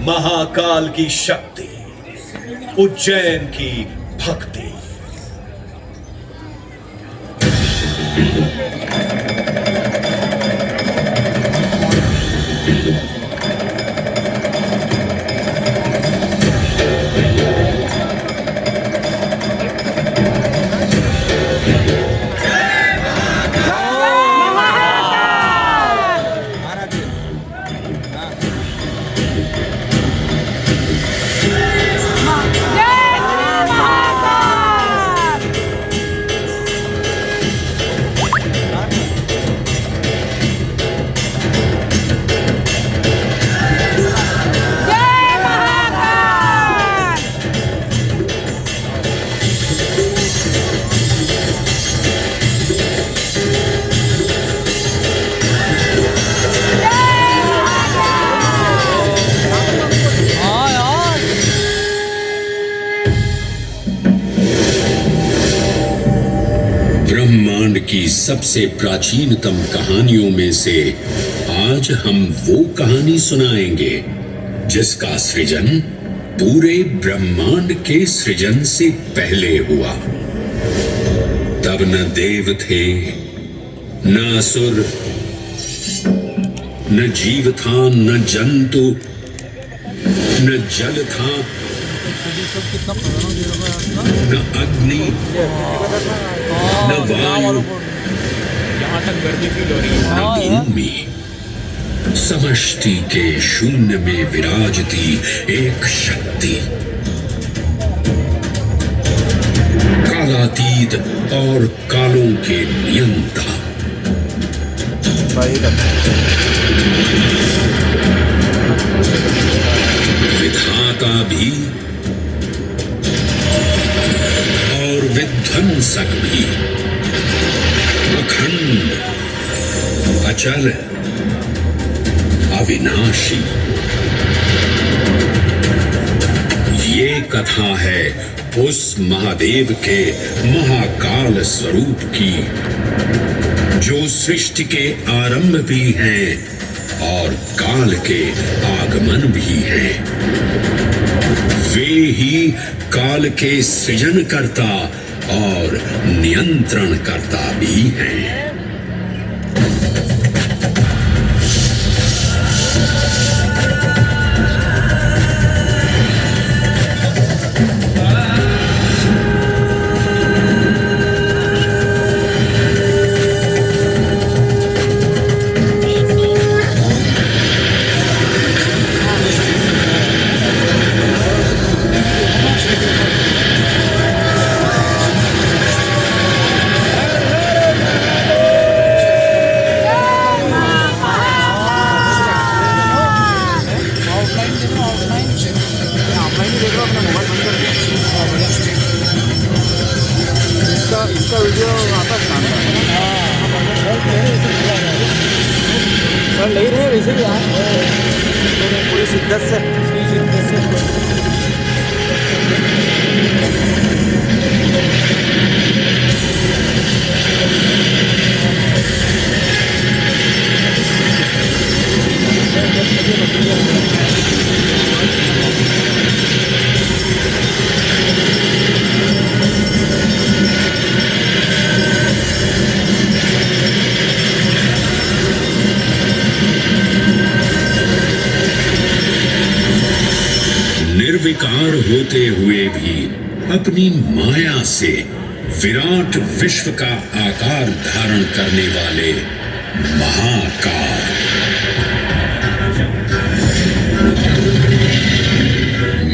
महाकाल की शक्ति, उज्जैन की भक्ति। ब्रह्मांड की सबसे प्राचीनतम कहानियों में से आज हम वो कहानी सुनाएंगे जिसका सृजन पूरे ब्रह्मांड के सृजन से पहले हुआ। तब न देव थे, न असुर, न जीव था, न जंतु, न जल था, न अग्नि, न वायु, न भूमि। समष्टि के शून्य में विराजती एक शक्ति, कालातीत और कालों के नियंता। विधाता भी और विध्वंसक भी, अखंड, अचल, अविनाशी। ये कथा है उस महादेव के महाकाल स्वरूप की, जो सृष्टि के आरंभ भी हैं और काल के आगमन भी हैं। वे ही काल के सृजनकर्ता और नियंत्रणकर्ता भी हैं। इसका वीडियो आता सर ले रहे हैं वैसे भी यार, पूरी शिद्दत से निर्विकार होते हुए भी अपनी माया से विराट विश्व का आकार धारण करने वाले महाकाल।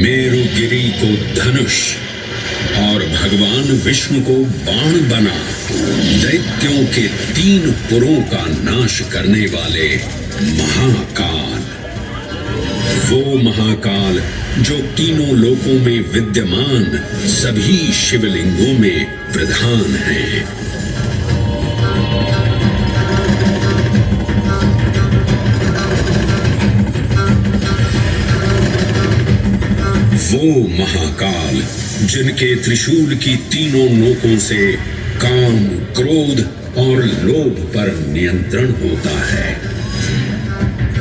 मेरुगिरी को धनुष और भगवान विष्णु को बाण बना दैत्यों के 3 पुरों का नाश करने वाले महाकाल। वो महाकाल जो तीनों लोकों में विद्यमान सभी शिवलिंगों में प्रधान है। वो महाकाल जिनके त्रिशूल की तीनों नोकों से काम, क्रोध और लोभ पर नियंत्रण होता है,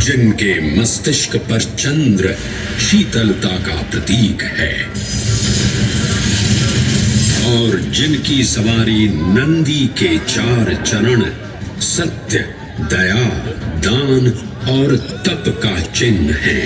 जिनके मस्तिष्क पर चंद्र शीतलता का प्रतीक है और जिनकी सवारी नंदी के 4 चरण सत्य, दया, दान और तप का चिन्ह है।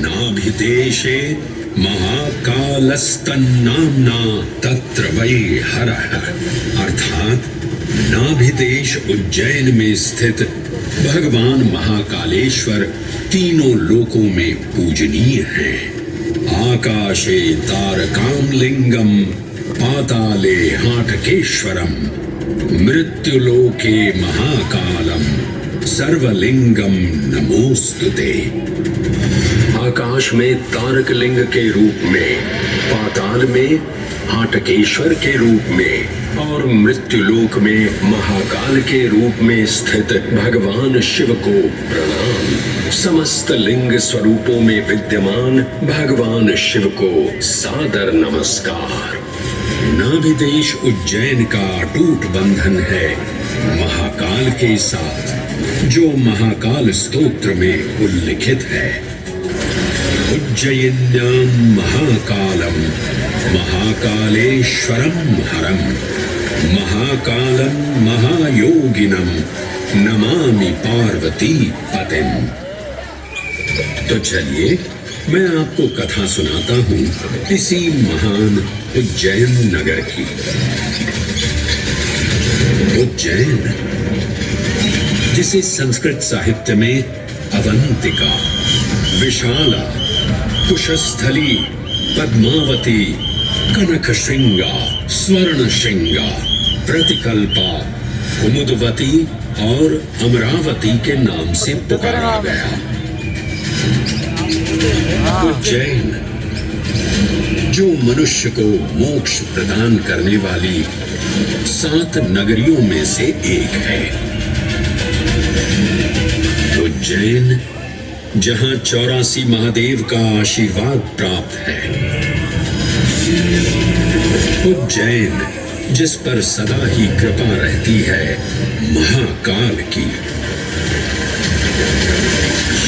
नाभिदेशे महाकालस्तन्नाम्ना तत्र वै हरः, अर्थात नाभिदेश उज्जैन में स्थित भगवान महाकालेश्वर तीनों लोकों में पूजनीय हैं। आकाशे तारकामलिंगम पाताले हाटकेश्वरम मृत्युलोके महाकालम सर्वलिंगम नमोस्तुते। आकाश में तारक लिंग के रूप में, पाताल में हाटकेश्वर के रूप में और मृत्युलोक में महाकाल के रूप में स्थित भगवान शिव को प्रणाम। समस्त लिंग स्वरूपों में विद्यमान भगवान शिव को सादर नमस्कार। नाभिदेश उज्जैन का अटूट बंधन है महाकाल के साथ, जो महाकाल स्तोत्र में उल्लिखित है। उज्जयिन्यां महाकालम महाकालेश्वरम हरम महाकालम महायोगिनम नमामि पार्वती पतिम। तो चलिए मैं आपको कथा सुनाता हूँ इसी महान उज्जैन नगर की। उज्जैन, जिसे संस्कृत साहित्य में अवंतिका, विशाला, कुशस्थली, पद्मावती, कनकश्रृंगा, स्वर्णश्रृंगा, प्रतिकल्पा, कुमुदवती और अमरावती के नाम से पुकारा गया। उज्जैन, जो मनुष्य को मोक्ष प्रदान करने वाली 7 नगरियों में से एक है। उज्जैन, जहां 84 महादेव का आशीर्वाद प्राप्त है। उज्जैन, जिस पर सदा ही कृपा रहती है महाकाल की।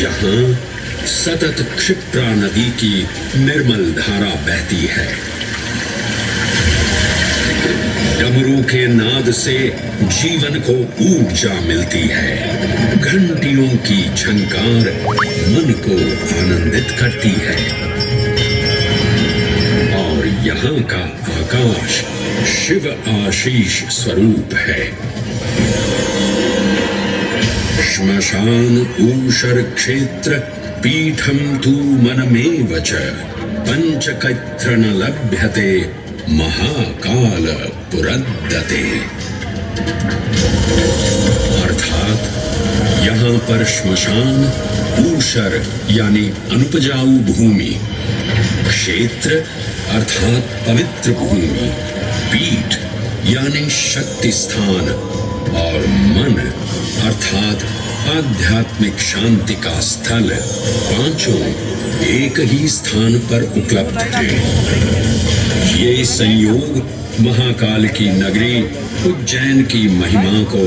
यहाँ सतत क्षिप्रा नदी की निर्मल धारा बहती है। डमरू के नाद से जीवन को ऊर्जा मिलती है। घंटियों की झनकार मन को आनंदित करती है और यहाँ का आकाश शिव आशीष स्वरूप है। श्मशान ऊषर क्षेत्र पीठम तू मनमेव च पंचकत्र न लभ्यते महाकाल पुरद्दते। अर्थात यहाँ पर श्मशान, ऊषर यानी अनुपजाऊ भूमि, क्षेत्र अर्थात पवित्र भूमि, पीठ यानी शक्ति स्थान और मन अर्थात आध्यात्मिक शांति का स्थल, पांचों एक ही स्थान पर उपलब्ध थे। ये संयोग महाकाल की नगरी उज्जैन की महिमा को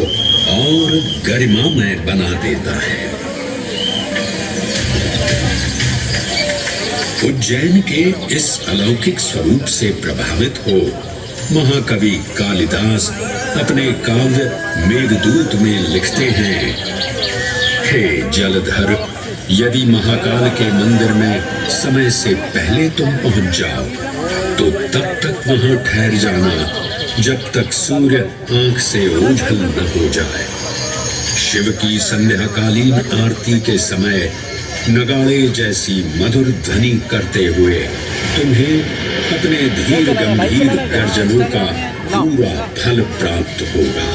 और गरिमामय बना देता है। उज्जैन के इस अलौकिक स्वरूप से प्रभावित हो महाकवि कालिदास अपने काव्य मेघदूत में लिखते हैं, हे जलधर, यदि महाकाल के मंदिर में समय से पहले तुम पहुंच जाओ तो तब तक वहां ठहर जाना जब तक सूर्य आंख से ओझल न हो जाए। शिव की संध्याकालीन आरती के समय नगाड़े जैसी मधुर ध्वनि करते हुए तुम्हें अपने धीर गंभीर गर्जनों का पूरा फल प्राप्त होगा।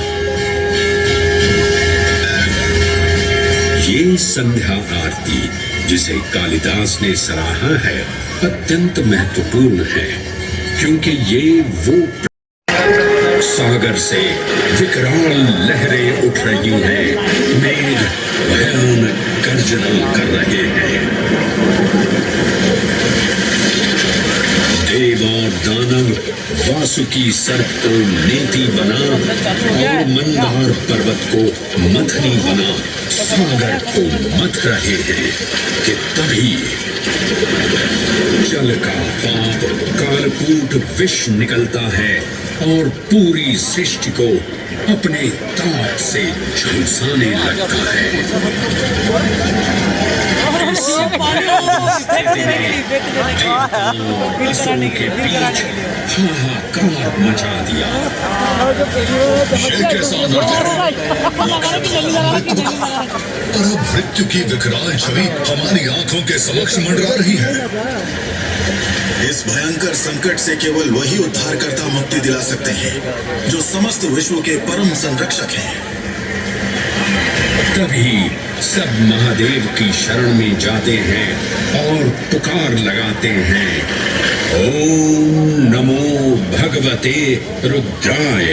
ये संध्या आरती जिसे कालिदास ने सराहा है अत्यंत महत्वपूर्ण है, क्योंकि ये वो सागर से विकराल लहरें उठ रही हैं, मेघ भयानक गर्जना कर रहे हैं। देव और दानव वासुकी सर्प को नेति बना और मंदार पर्वत को मथनी बना सागर को मथ रहे हैं कि तभी जल का पाप कालकूट विष निकलता है और पूरी सृष्टि को अपने ताप से झुलसाने लगता है। इस स्थिति में देवताओं के बीच हाहाकार मचा दिया। ये कैसा अनर्थ है? पर अब मृत्यु की विकराल छवि हमारी आंखों के समक्ष मंडरा रही है। इस भयंकर संकट से केवल वही उद्धारकर्ता मुक्ति दिला सकते हैं जो समस्त विश्व के परम संरक्षक हैं। तभी सब महादेव की शरण में जाते हैं और पुकार लगाते हैं, ओम नमो भगवते रुद्राय।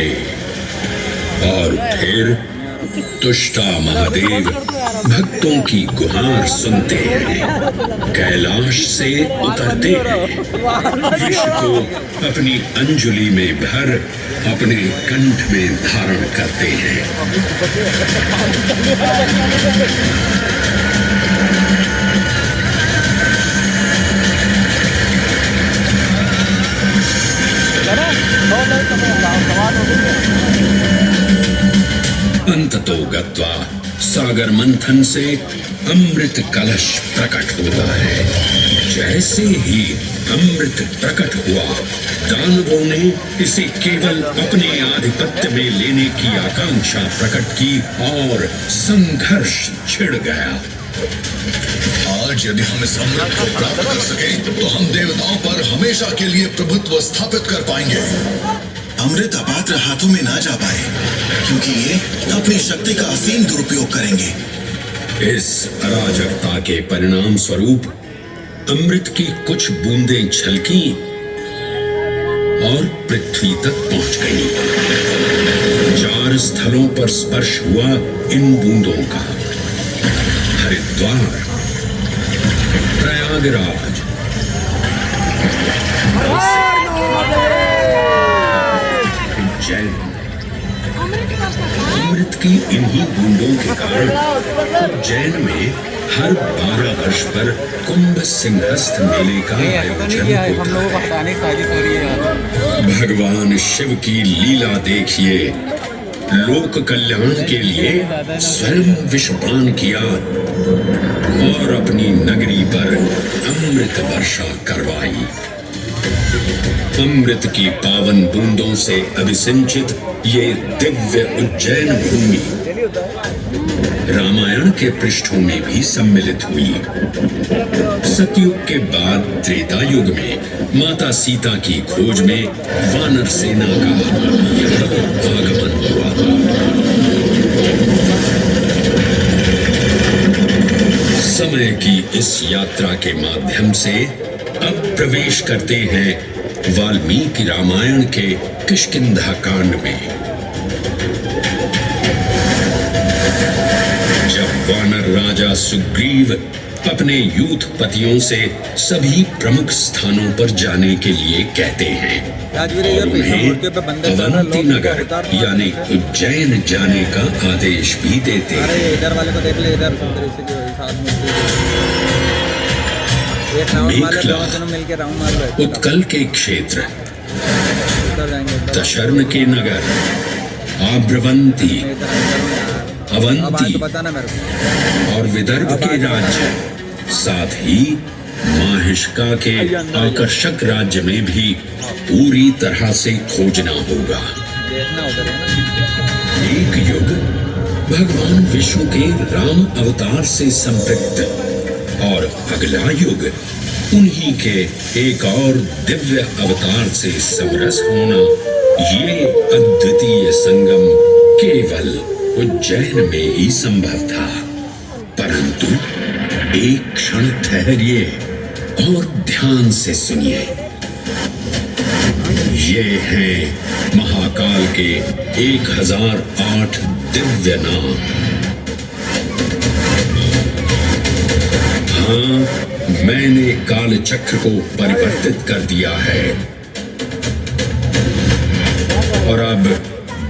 और फिर तुष्टा महादेव भक्तों की गुहार सुनते हैं, कैलाश से उतरते हैं, विष को अपनी अंजुलि में भर अपने कंठ में धारण करते हैं। अंततो गत्वा सागर मंथन से अमृत कलश प्रकट होता है। जैसे ही अमृत प्रकट हुआ, दानवों ने इसे केवल अपने आधिपत्य में लेने की आकांक्षा प्रकट की और संघर्ष छिड़ गया। आज यदि हम इस अमृत को प्राप्त कर सके तो हम देवताओं पर हमेशा के लिए प्रभुत्व स्थापित कर पाएंगे। अमृत अपात्र हाथों में ना जा पाए, क्योंकि ये अपनी शक्ति का असीम दुरुपयोग करेंगे। इस अराजकता के परिणाम स्वरूप अमृत की कुछ बूंदें छलकी और पृथ्वी तक पहुंच गई। 4 स्थलों पर स्पर्श हुआ इन बूंदों का, हरिद्वार, प्रयागराज, उज्जैन। अमृत की इन्हीं बूंदों के कारण उज्जैन में हर 12 वर्ष पर कुंभ सिंहस्थ मेले का आयोजन होता है। भगवान शिव की लीला देखिए, लोक कल्याण के लिए स्वयं विषपान किया और अपनी नगरी पर अमृत वर्षा करवाई। अमृत की पावन बूंदों से अभिसिंचित ये दिव्य उज्जैन भूमि रामायण के पृष्ठों में भी सम्मिलित हुई। सतयुग के बाद त्रेता युग में माता सीता की खोज में वानर सेना का यहाँ आगमन हुआ। समय की इस यात्रा के माध्यम से अब प्रवेश करते हैं वाल्मीकि रामायण के किष्किंधा कांड में। जब वानर राजा सुग्रीव अपने यूथपतियों से सभी प्रमुख स्थानों पर जाने के लिए कहते हैं और उन्हें अवंती नगर यानी उज्जैन जाने का आदेश भी देते हैं। एक राउंड मार लो, मेखला, दोनों मिलके राउंड मार लो। उत्कल के क्षेत्र, उतर जाएंगे एकदम। दशर्न के नगर, आब्रवंती, मैं इधर करूँ यार। अब आए अवंती तो बताना मेरे को। और विदर्भ के राज्य, साथ ही माहिष्का के आकर्षक राज्य में भी पूरी तरह से खोजना होगा। देखना उधर है ना। एक युग भगवान विष्णु के राम अवतार से संपृक्त और अगला युग उन्हीं के एक और दिव्य अवतार से समरस होना, ये अद्वितीय संगम केवल उज्जैन में ही संभव था। परंतु एक क्षण ठहरिए और ध्यान से सुनिए। ये हैं महाकाल के 1008 दिव्य नाम। हाँ, मैंने काल चक्र को परिवर्तित कर दिया है और अब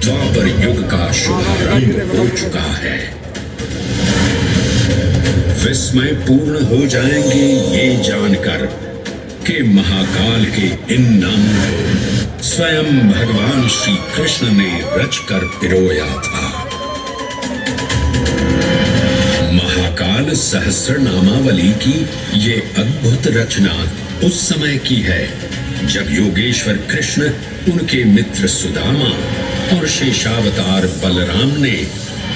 द्वापर युग का शुभारंभ हो चुका है। विस्मय पूर्ण हो जाएंगे ये जानकर कि महाकाल के इन नामों को स्वयं भगवान श्री कृष्ण ने रचकर पिरोया था। महाकाल सहस्रनामावली की ये अद्भुत रचना उस समय की है जब योगेश्वर कृष्ण, उनके मित्र सुदामा और शेषावतार बलराम ने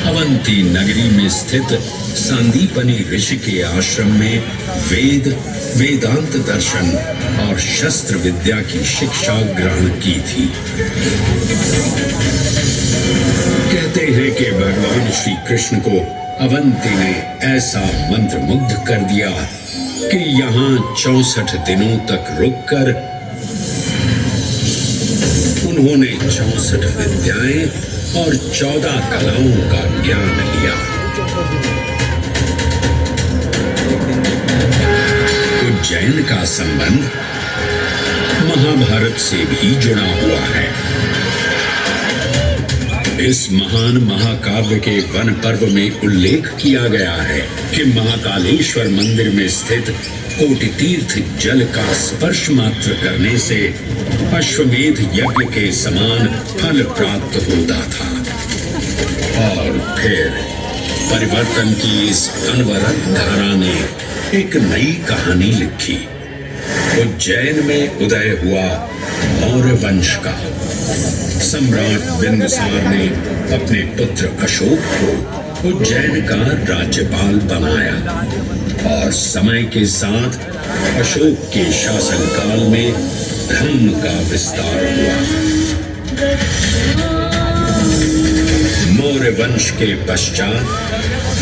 अवंती नगरी में स्थित संदीपनी ऋषि के आश्रम में वेदांत दर्शन और शस्त्र विद्या की शिक्षा ग्रहण की थी। कहते हैं कि भगवान श्री कृष्ण को अवंती ने ऐसा मंत्रमुग्ध कर दिया कि यहाँ 64 दिनों तक रुककर उन्होंने 64 विद्याएं और 14 कलाओं का ज्ञान लिया। उज्जैन का संबंध महाभारत से भी जुड़ा हुआ है। इस महान महाकाव्य के वन पर्व में उल्लेख किया गया है कि महाकालेश्वर मंदिर में स्थित कोटि तीर्थ जल का स्पर्श मात्र करने से अश्वमेध यज्ञ के समान फल प्राप्त होता था। और फिर परिवर्तन की इस अनवरत धारा ने एक नई कहानी लिखी। उज्जैन में उदय हुआ मौर्य वंश का। सम्राट बिंदुसार ने अपने पुत्र अशोक को उज्जैन का राज्यपाल बनाया और समय के साथ अशोक के शासनकाल में धर्म का विस्तार हुआ। मौर्य वंश के पश्चात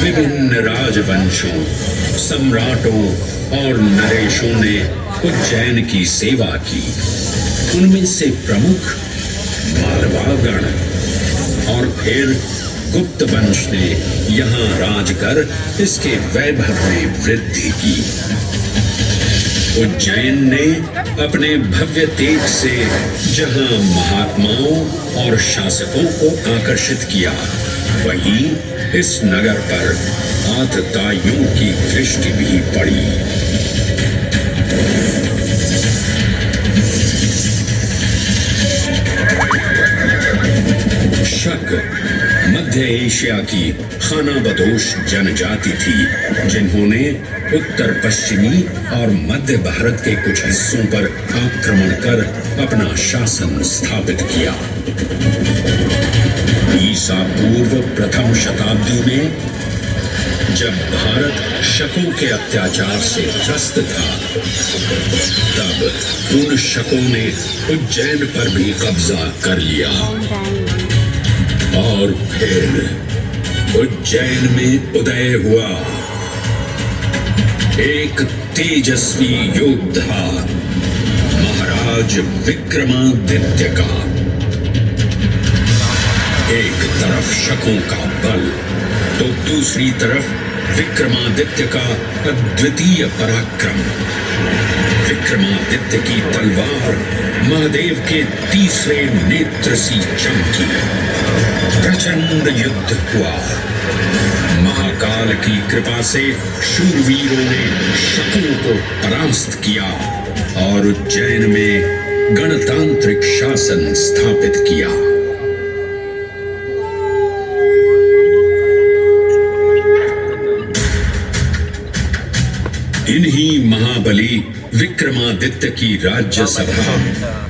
विभिन्न राजवंशों, सम्राटों और नरेशों ने उज्जैन की सेवा की। उनमें से प्रमुख मालवागण और फिर गुप्त वंश ने यहाँ राज कर इसके वैभव में वृद्धि की। उज्जैन ने अपने भव्य तेज से जहाँ महात्माओं और शासकों को आकर्षित किया, वहीं इस नगर पर आतताइयों की दृष्टि भी पड़ी। शक मध्य एशिया की खानाबदोश जनजाति थी जिन्होंने उत्तर पश्चिमी और मध्य भारत के कुछ हिस्सों पर आक्रमण कर अपना शासन स्थापित किया। ईसा पूर्व प्रथम शताब्दी में जब भारत शकों के अत्याचार से त्रस्त था, तब उन शकों ने उज्जैन पर भी कब्जा कर लिया और फिर उज्जैन में उदय हुआ एक तेजस्वी योद्धा महाराज विक्रमादित्य का। एक तरफ शकों का बल तो दूसरी तरफ विक्रमादित्य का अद्वितीय पराक्रम। विक्रमादित्य की तलवार महादेव के तीसरे नेत्र सी चमकी प्रचंड युद्ध हुआ। महाकाल की कृपा से शूरवीरों ने शकुओं को परास्त किया और उज्जैन में गणतांत्रिक शासन स्थापित किया। इन्हीं महाबली विक्रमादित्य की राज्यसभा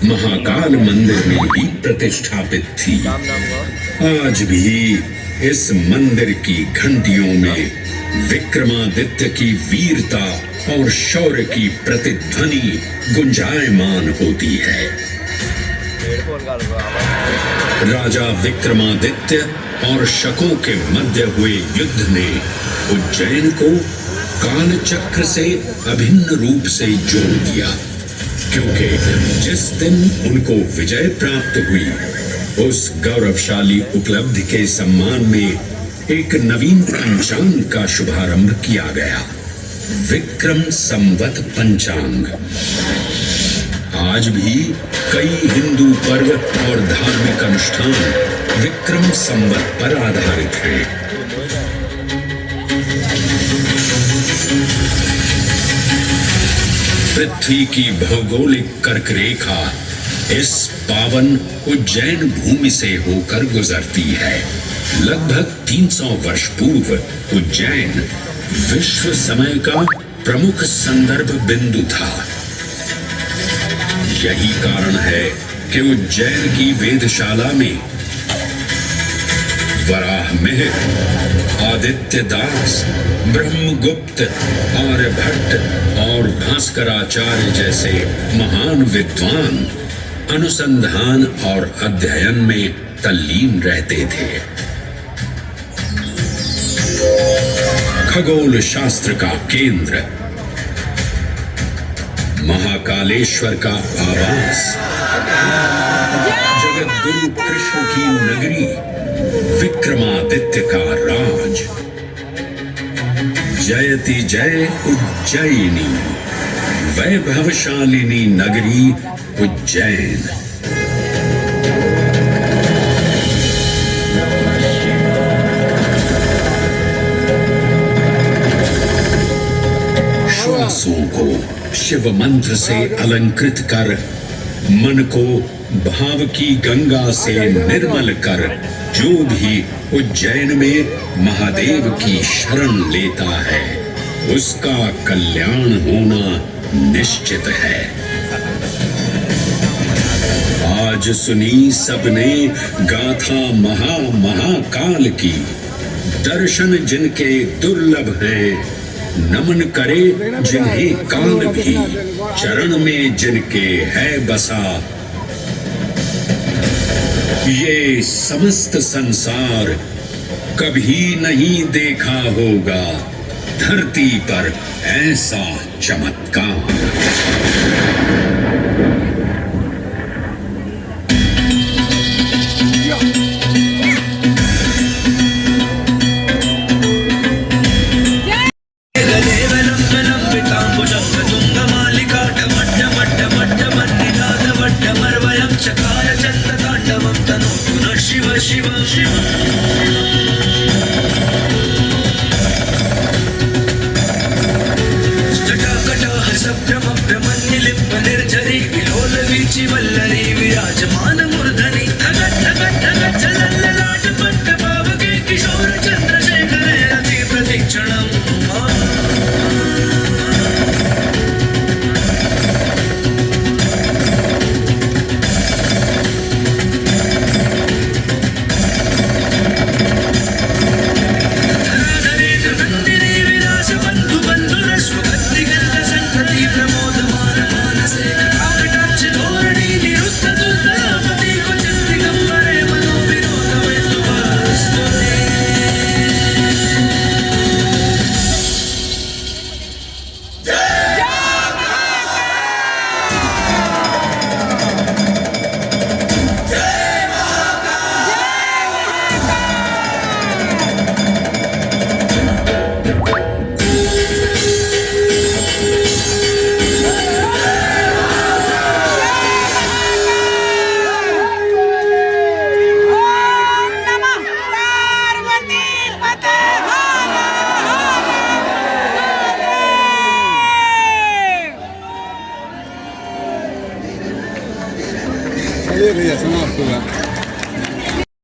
महाकाल मंदिर में ही प्रतिष्ठापित थी। आज भी इस मंदिर की घंटियों में विक्रमादित्य की वीरता और शौर्य की प्रतिध्वनि गुंजायमान होती है। राजा विक्रमादित्य और शकों के मध्य हुए युद्ध ने उज्जैन को काल चक्र से अभिन्न रूप से जोड़ दिया, क्योंकि जिस दिन उनको विजय प्राप्त हुई उस गौरवशाली उपलब्धि के सम्मान में एक नवीन पंचांग का शुभारंभ किया गया, विक्रम संवत पंचांग। आज भी कई हिंदू पर्व और धार्मिक अनुष्ठान विक्रम संवत पर आधारित हैं। पृथ्वी की भौगोलिक कर्क रेखा इस पावन उज्जैन भूमि से होकर गुजरती है। लगभग 300 वर्ष पूर्व उज्जैन विश्व समय का प्रमुख संदर्भ बिंदु था। यही कारण है कि उज्जैन की वेदशाला में वराहमिहिर, आदित्य दास, ब्रह्मगुप्त, आर्यभट्ट और भास्कराचार्य जैसे महान विद्वान अनुसंधान और अध्ययन में तल्लीन रहते थे। खगोल शास्त्र का केंद्र, महाकालेश्वर का आवास, जगत गुरु कृष्ण की नगरी, विक्रमादित्य का राज। जयति जय उज्जैनी, वैभवशालिनी नगरी उज्जैन। श्वासों को शिव मंत्र से अलंकृत कर, मन को भाव की गंगा से निर्मल कर, जो भी उज्जैन में महादेव की शरण लेता है उसका कल्याण होना निश्चित है। आज सुनी सबने गाथा महाकाल की, दर्शन जिनके दुर्लभ हैं, नमन करे जिन्हें काल भी, चरण में जिनके है बसा। ये समस्त संसार कभी नहीं देखा होगा धरती पर ऐसा चमत्कार। शिव शिव शिव जटाकटाह सभ्रमं